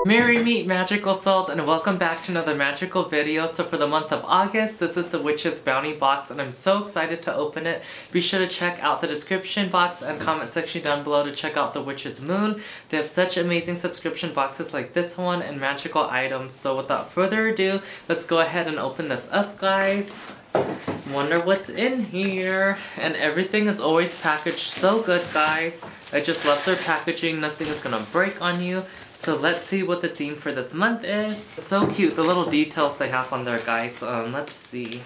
Merry meet magical souls and welcome back to another magical video. So for the month of August, this is the Witch's Bounty box and I'm so excited to open it. Be sure to check out the description box and comment section down below to check out the Witch's Moon. They have such amazing subscription boxes like this one and magical items. So without further ado, let's go ahead and open this up, guys. Wonder what's in here. And everything is always packaged so good, guys. I just love their packaging. Nothing is gonna break on you. So let's see what the theme for this month is. It's so cute, the little details they have on there, guys. Let's see.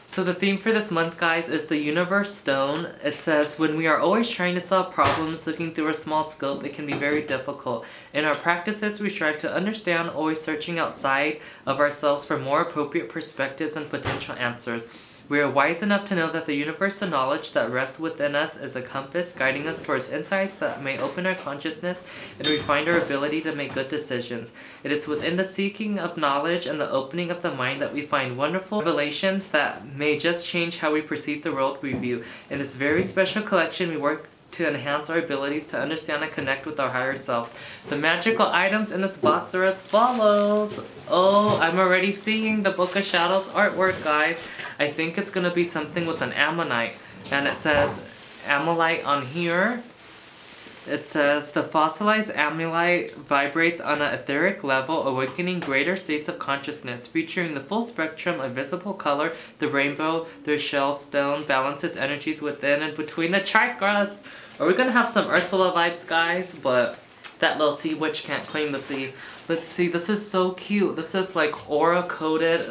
So the theme for this month, guys, is the Universe Stone. It says, when we are always trying to solve problems looking through a small scope, it can be very difficult. In our practices, we strive to understand, always searching outside of ourselves for more appropriate perspectives and potential answers. We are wise enough to know that the universal knowledge that rests within us is a compass guiding us towards insights that may open our consciousness and refine our ability to make good decisions. It is within the seeking of knowledge and the opening of the mind that we find wonderful revelations that may just change how we perceive the world we view. In this very special collection, we work to enhance our abilities to understand and connect with our higher selves. The magical items in this box are as follows. Oh, I'm already seeing the Book of Shadows artwork, guys. I think it's gonna be something with an ammonite. And it says ammonite on here. It says, the fossilized ammonite vibrates on an etheric level, awakening greater states of consciousness, featuring the full spectrum of visible color. The rainbow, the shell stone, balances energies within and between the chakras. Are we gonna have some Ursula vibes, guys? But that little sea witch can't claim the sea. Let's see, this is so cute. This is like aura-coated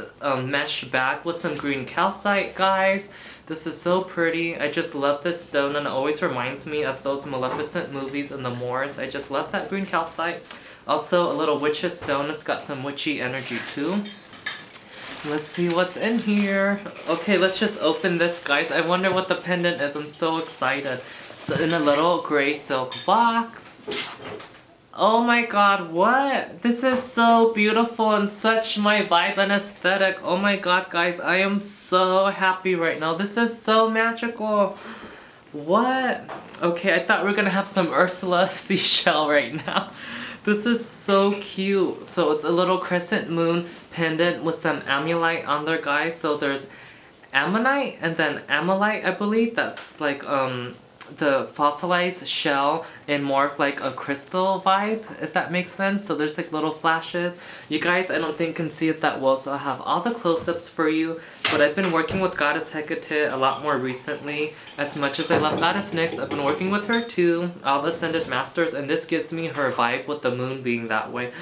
mesh back with some green calcite, guys. This is so pretty. I just love this stone and it always reminds me of those Maleficent movies and the Moors. I just love that green calcite. Also, a little witch's stone. It's got some witchy energy too. Let's see what's in here. Okay, let's just open this, guys. I wonder what the pendant is. I'm so excited. It's in a little gray silk box. Oh my god, what? This is so beautiful and such my vibe and aesthetic. Oh my god, guys, I am so happy right now. This is so magical. What? Okay, I thought we were gonna have some Ursula seashell right now. This is so cute. So it's a little crescent moon pendant with some ammonite on there, guys. So there's ammonite and then ammonite, I believe. That's like the fossilized shell in more of like a crystal vibe, if that makes sense. So there's like little flashes. You guys, I don't think can see it that well, so I have all the close-ups for you. But I've been working with Goddess Hecate a lot more recently. As much as I love Goddess Nyx, I've been working with her too, all the Ascended Masters, and this gives me her vibe with the moon being that way.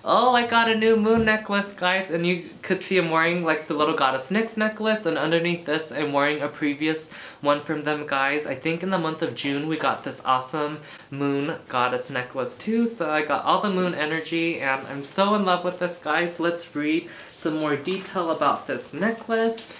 Oh, I got a new moon necklace, guys, and you could see I'm wearing like the little Goddess Nyx necklace, and underneath this I'm wearing a previous one from them, guys. I think in the month of June we got this awesome moon goddess necklace too, so I got all the moon energy and I'm so in love with this, guys. Let's read some more detail about this necklace.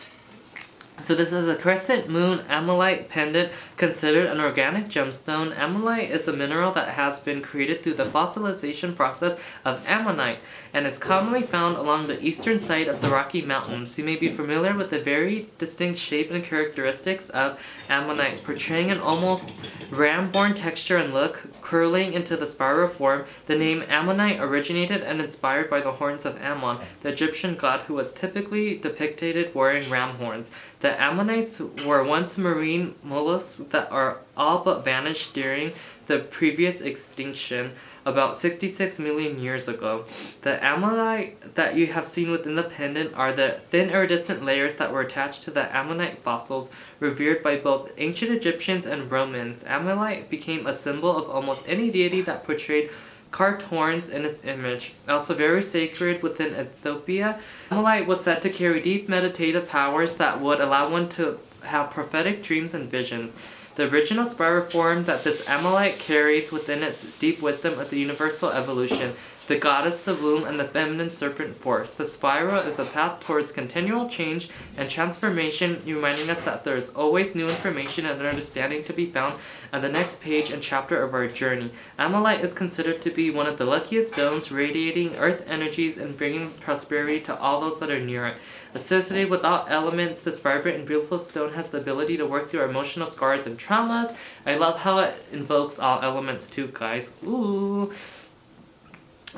So this is a crescent moon ammonite pendant, considered an organic gemstone. Ammonite is a mineral that has been created through the fossilization process of ammonite and is commonly found along the eastern side of the Rocky Mountains. You may be familiar with the very distinct shape and characteristics of ammonite, portraying an almost ram-born texture and look, curling into the spiral form. The name ammonite originated and inspired by the horns of Ammon, the Egyptian god who was typically depicted wearing ram horns. The ammonites were once marine mollusks that are all but vanished during the previous extinction about 66 million years ago. The ammonite that you have seen within the pendant are the thin iridescent layers that were attached to the ammonite fossils revered by both ancient Egyptians and Romans. Ammonite became a symbol of almost any deity that portrayed carved horns in its image. Also very sacred within Ethiopia, ammonite was said to carry deep meditative powers that would allow one to have prophetic dreams and visions. The original spiral form that this ammonite carries within its deep wisdom of the universal evolution, the goddess, the womb, and the feminine serpent force. The spiral is a path towards continual change and transformation, reminding us that there is always new information and understanding to be found on the next page and chapter of our journey. Ammonite is considered to be one of the luckiest stones, radiating earth energies and bringing prosperity to all those that are near it. Associated with all elements, this vibrant and beautiful stone has the ability to work through our emotional scars and traumas. I love how it invokes all elements too, guys. Ooh.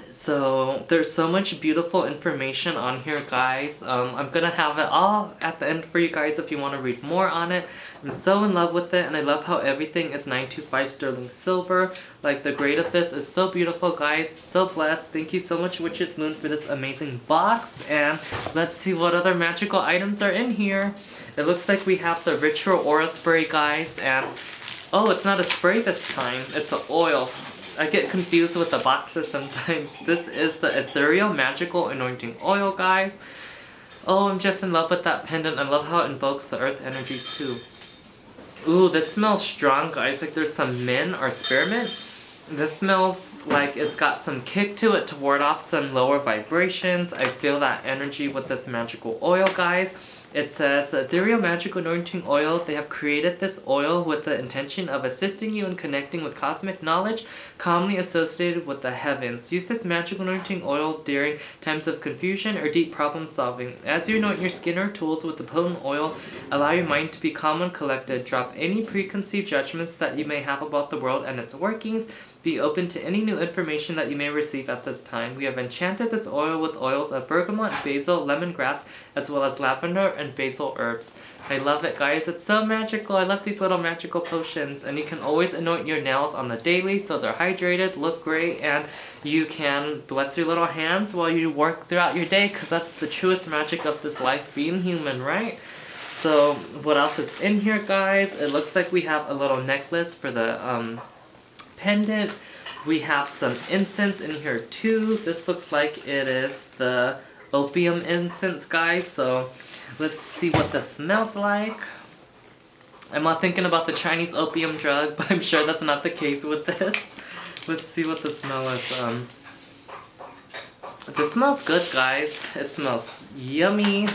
So there's so much beautiful information on here, guys. I'm gonna have it all at the end for you guys if you want to read more on it. I'm so in love with it, and I love how everything is 925 sterling silver. Like, the grade of this is so beautiful, guys. So blessed. Thank you so much, Witch's Moon, for this amazing box. And let's see what other magical items are in here. It looks like we have the Ritual Aura Spray, guys, and oh, it's not a spray this time. It's an oil. I get confused with the boxes sometimes. This is the Ethereal Magical Anointing Oil, guys. Oh, I'm just in love with that pendant. I love how it invokes the earth energies too. Ooh, this smells strong, guys. Like there's some mint or spearmint. This smells like it's got some kick to it to ward off some lower vibrations. I feel that energy with this magical oil, guys. It says the Ethereal Magical Anointing Oil. They have created this oil with the intention of assisting you in connecting with cosmic knowledge commonly associated with the heavens. Use this magical anointing oil during times of confusion or deep problem solving. As you anoint your skin or tools with the potent oil, allow your mind to be calm and collected. Drop any preconceived judgments that you may have about the world and its workings. Be open to any new information that you may receive at this time. We have enchanted this oil with oils of bergamot, basil, lemongrass, as well as lavender and basil herbs. I love it, guys. It's so magical. I love these little magical potions. And you can always anoint your nails on the daily so they're hydrated, look great, and you can bless your little hands while you work throughout your day, because that's the truest magic of this life, being human, right? So what else is in here, guys? It looks like we have a little necklace for the pendant. We have some incense in here too. This looks like it is the opium incense, guys. So let's see what this smells like. I'm not thinking about the Chinese opium drug, but I'm sure that's not the case with this. Let's see what the smell is. This smells good, guys. It smells yummy.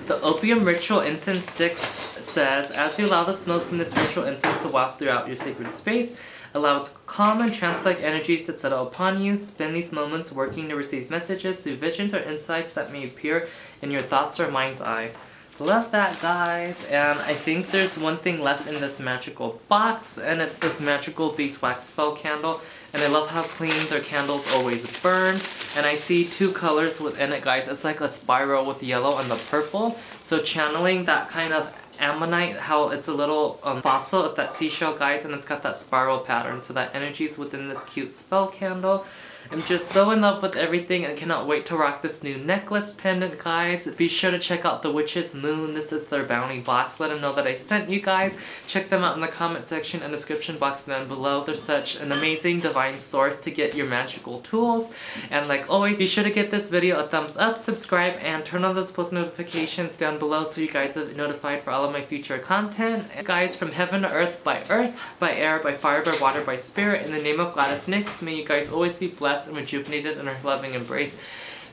The opium ritual incense sticks says, as you allow the smoke from this ritual incense to waft throughout your sacred space, allow its calm and trance-like energies to settle upon you. Spend these moments working to receive messages through visions or insights that may appear in your thoughts or mind's eye. Love that, guys. And I think there's one thing left in this magical box, and it's this magical beeswax spell candle. And I love how clean their candles always burn. And I see two colors within it, guys. It's like a spiral with yellow and the purple. So channeling that kind of ammonite, how it's a little fossil of that seashell, guys, and it's got that spiral pattern. So that energy is within this cute spell candle. I'm just so in love with everything and cannot wait to rock this new necklace pendant, guys. Be sure to check out the Witch's Moon. This is their bounty box. Let them know that I sent you guys. Check them out in the comment section and description box down below. They're such an amazing divine source to get your magical tools. And like always, be sure to give this video a thumbs up, subscribe, and turn on those post notifications down below so you guys are notified for all of my future content. And guys, from heaven to earth, by air, by fire, by water, by spirit, in the name of Goddess Nyx, may you guys always be blessed and rejuvenated in her loving embrace.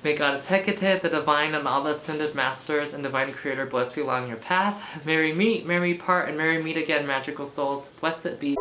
May Goddess Hecate, the divine and all the ascended masters and divine creator bless you along your path. Merry meet, merry part, and merry meet again, magical souls. Blessed be.